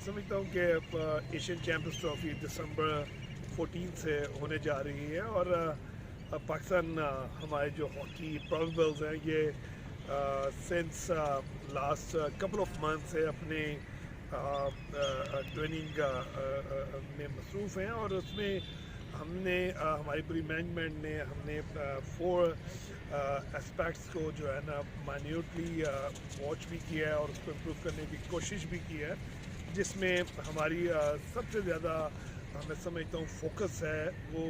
समझता हूँ कि एशियन चैम्पियंस ट्रॉफी दिसंबर 14 से होने जा रही है और पाकिस्तान हमारे जो हॉकी प्रोबेबल्स हैं ये since last couple of month से अपने ट्रेनिंग में मसरूफ़ हैं और उसमें हमने हमारी पूरी मैनेजमेंट ने हमने 4 एस्पेक्ट्स को जो है ना माइन्यूटली वॉच भी किया है और उसको इम्प्रूव करने की कोशिश भी की है, जिसमें हमारी सबसे ज़्यादा मैं समझता हूँ फोकस है वो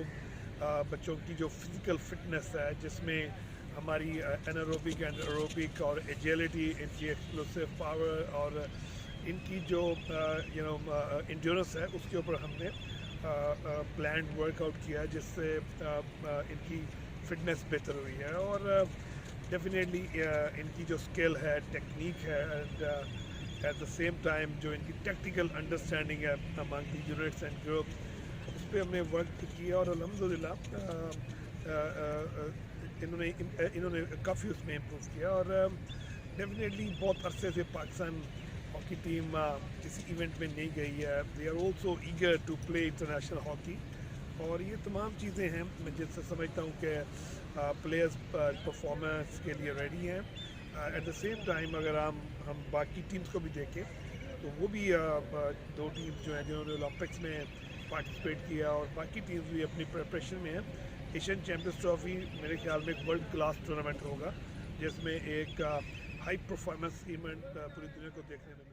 बच्चों की जो फिज़िकल फिटनेस है, जिसमें हमारी एनारोबिक एंड एरोबिक और एजिलिटी, इनकी एक्सप्लोसिव पावर और इनकी जो इंड्योरेंस है उसके ऊपर हमने प्लान्ड वर्कआउट किया, जिससे इनकी फिटनेस बेहतर हुई है और डेफिनेटली इनकी जो स्किल है, टेक्निक है and at the same time जो इनकी टेक्निकल अंडरस्टैंडिंग है among the units and groups, उस पर हमने वर्क किया और अल्हम्दुलिल्लाह इन्होंने काफ़ी उसमें इम्प्रूव किया और डेफिनेटली बहुत अरसे से पाकिस्तान हॉकी टीम किसी इवेंट में नहीं गई है। They are also eager to play international hockey और ये तमाम चीज़ें हैं मैं जिनसे समझता हूँ कि प्लेयर्स परफॉर्मेंस के लिए रेडी हैं। एट द सेम टाइम अगर हम बाकी टीम्स को भी देखें तो वो भी 2 टीम्स जो हैं जिन्होंने ओलंपिक्स में पार्टिसिपेट किया और बाकी टीम्स भी अपनी प्रिपरेशन में हैं। एशियन चैम्पियंस ट्रॉफी मेरे ख्याल में एक वर्ल्ड क्लास टूर्नामेंट होगा, जिसमें एक हाई परफॉर्मेंस इवेंट पूरी दुनिया को देखने में